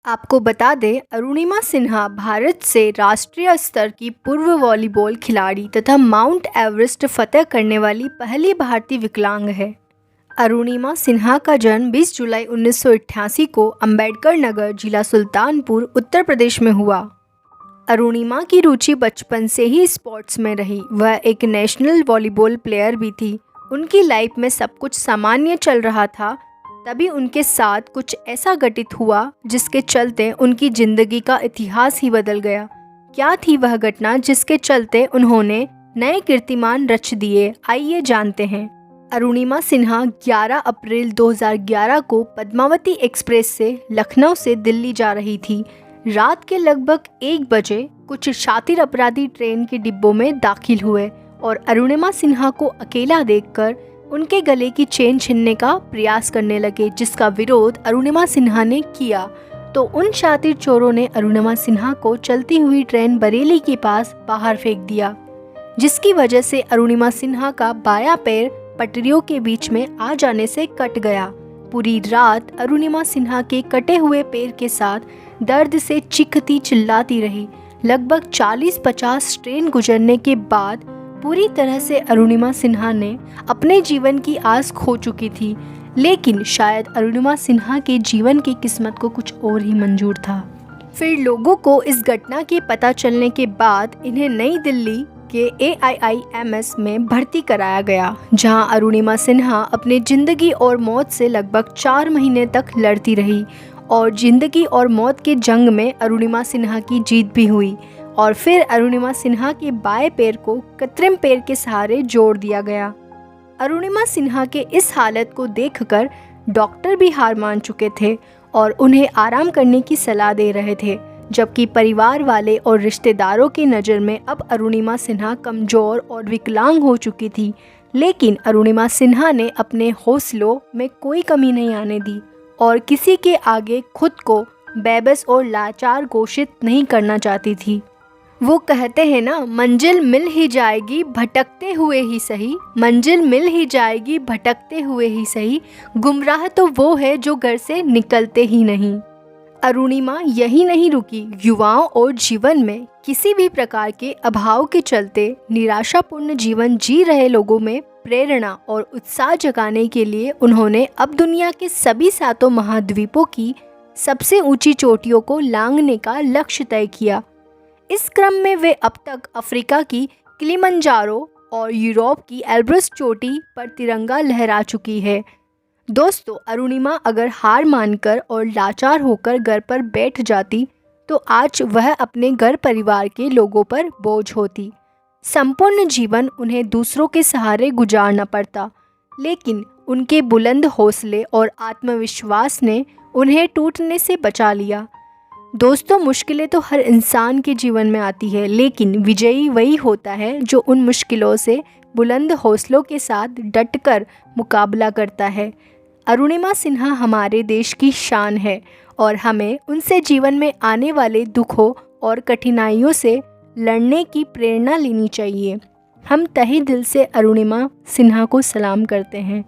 आपको बता दें, अरुणिमा सिन्हा भारत से राष्ट्रीय स्तर की पूर्व वॉलीबॉल खिलाड़ी तथा माउंट एवरेस्ट फतह करने वाली पहली भारतीय विकलांग है। अरुणिमा सिन्हा का जन्म 20 जुलाई 1988 को अंबेडकर नगर, जिला सुल्तानपुर, उत्तर प्रदेश में हुआ। अरुणिमा की रुचि बचपन से ही स्पोर्ट्स में रही। वह एक नेशनल वॉलीबॉल प्लेयर भी थी। उनकी लाइफ में सब कुछ सामान्य चल रहा था, तभी उनके साथ कुछ ऐसा घटित हुआ जिसके चलते उनकी ज़िंदगी का इतिहास ही बदल गया। क्या थी वह घटना जिसके चलते उन्होंने नए कीर्तिमान रच दिए? आइए जानते हैं। अरुणिमा सिन्हा 11 अप्रैल 2011 को पद्मावती एक्सप्रेस से लखनऊ से दिल्ली जा रही थी। रात के लगभग 1 बजे कुछ शातिर अपराधी ट्रेन के डिब्बों में दाखिल हुए और अरुणिमा सिन्हा को अकेला देखकर उनके गले की चेन छीनने का प्रयास करने लगे, जिसका विरोध अरुणिमा सिन्हा ने किया तो उन शातिर चोरों ने अरुणिमा सिन्हा को चलती हुई ट्रेन बरेली के पास बाहर फेंक दिया, जिसकी वजह से अरुणिमा सिन्हा का बायां पैर पटरियों के बीच में आ जाने से कट गया। पूरी रात अरुणिमा सिन्हा के कटे हुए पैर के साथ दर्द से चीखती चिल्लाती रही। लगभग 40-50 ट्रेन गुजरने के बाद पूरी तरह से अरुणिमा सिन्हा ने अपने जीवन की आस खो चुकी थी, लेकिन शायद अरुणिमा सिन्हा के जीवन की किस्मत को कुछ और ही मंजूर था। फिर लोगों को इस घटना के पता चलने के बाद इन्हें नई दिल्ली के AIIMS में भर्ती कराया गया, जहां अरुणिमा सिन्हा अपनी ज़िंदगी और मौत से लगभग 4 महीने तक लड़ती रही और ज़िंदगी और मौत के जंग में अरुणिमा सिन्हा की जीत भी हुई। और फिर अरुणिमा सिन्हा के बाएं पैर को कृत्रिम पैर के सहारे जोड़ दिया गया। अरुणिमा सिन्हा के इस हालत को देखकर डॉक्टर भी हार मान चुके थे और उन्हें आराम करने की सलाह दे रहे थे, जबकि परिवार वाले और रिश्तेदारों की नज़र में अब अरुणिमा सिन्हा कमज़ोर और विकलांग हो चुकी थी। लेकिन अरुणिमा सिन्हा ने अपने हौसलों में कोई कमी नहीं आने दी और किसी के आगे खुद को बेबस और लाचार घोषित नहीं करना चाहती थी। वो कहते हैं ना, मंजिल मिल ही जाएगी भटकते हुए ही सही, मंजिल मिल ही जाएगी भटकते हुए ही सही, गुमराह तो वो है जो घर से निकलते ही नहीं। अरुणिमा यही नहीं रुकी। युवाओं और जीवन में किसी भी प्रकार के अभाव के चलते निराशापूर्ण जीवन जी रहे लोगों में प्रेरणा और उत्साह जगाने के लिए उन्होंने अब दुनिया के सभी 7 महाद्वीपों की सबसे ऊंची चोटियों को लांघने का लक्ष्य तय किया। इस क्रम में वे अब तक अफ्रीका की किलिमंजारो और यूरोप की एल्ब्रस चोटी पर तिरंगा लहरा चुकी है। दोस्तों, अरुणिमा अगर हार मानकर और लाचार होकर घर पर बैठ जाती तो आज वह अपने घर परिवार के लोगों पर बोझ होती। संपूर्ण जीवन उन्हें दूसरों के सहारे गुजारना पड़ता, लेकिन उनके बुलंद हौसले और आत्मविश्वास ने उन्हें टूटने से बचा लिया। दोस्तों, मुश्किलें तो हर इंसान के जीवन में आती है, लेकिन विजयी वही होता है जो उन मुश्किलों से बुलंद हौसलों के साथ डटकर मुकाबला करता है। अरुणिमा सिन्हा हमारे देश की शान है और हमें उनसे जीवन में आने वाले दुखों और कठिनाइयों से लड़ने की प्रेरणा लेनी चाहिए। हम तहे दिल से अरुणिमा सिन्हा को सलाम करते हैं।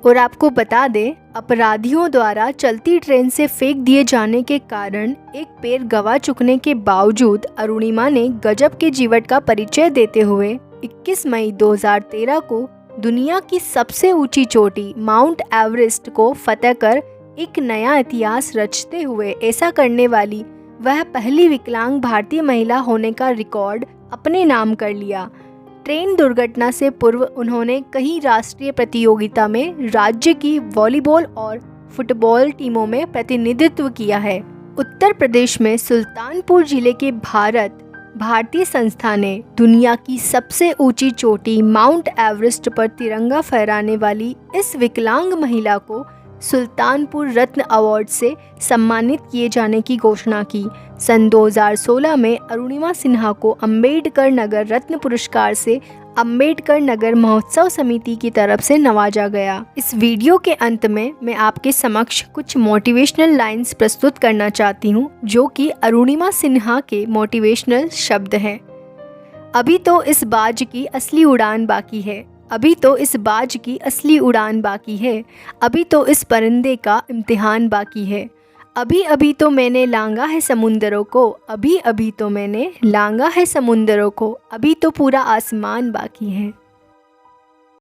और आपको बता दें, अपराधियों द्वारा चलती ट्रेन से फेंक दिए जाने के कारण एक पैर गंवा चुकने के बावजूद अरुणिमा ने गजब के जीवन का परिचय देते हुए 21 मई 2013 को दुनिया की सबसे ऊंची चोटी माउंट एवरेस्ट को फतह कर एक नया इतिहास रचते हुए ऐसा करने वाली वह पहली विकलांग भारतीय महिला होने का रिकॉर्ड अपने नाम कर लिया। ट्रेन दुर्घटना से पूर्व उन्होंने कई राष्ट्रीय प्रतियोगिता में राज्य की वॉलीबॉल और फुटबॉल टीमों में प्रतिनिधित्व किया है। उत्तर प्रदेश में सुल्तानपुर जिले के भारतीय संस्था ने दुनिया की सबसे ऊंची चोटी माउंट एवरेस्ट पर तिरंगा फहराने वाली इस विकलांग महिला को सुल्तानपुर रत्न अवार्ड से सम्मानित किए जाने की घोषणा की। सन 2016 में अरुणिमा सिन्हा को अंबेडकर नगर रत्न पुरस्कार से अंबेडकर नगर महोत्सव समिति की तरफ से नवाजा गया। इस वीडियो के अंत में मैं आपके समक्ष कुछ मोटिवेशनल लाइंस प्रस्तुत करना चाहती हूँ, जो कि अरुणिमा सिन्हा के मोटिवेशनल शब्द हैं। अभी तो इस बाज की असली उड़ान बाकी है, अभी तो इस बाज की असली उड़ान बाकी है, अभी तो इस परिंदे का इम्तिहान बाकी है, अभी अभी तो मैंने लांगा है समुंदरों को, अभी अभी तो मैंने लांगा है समुंदरों को, अभी तो पूरा आसमान बाकी है।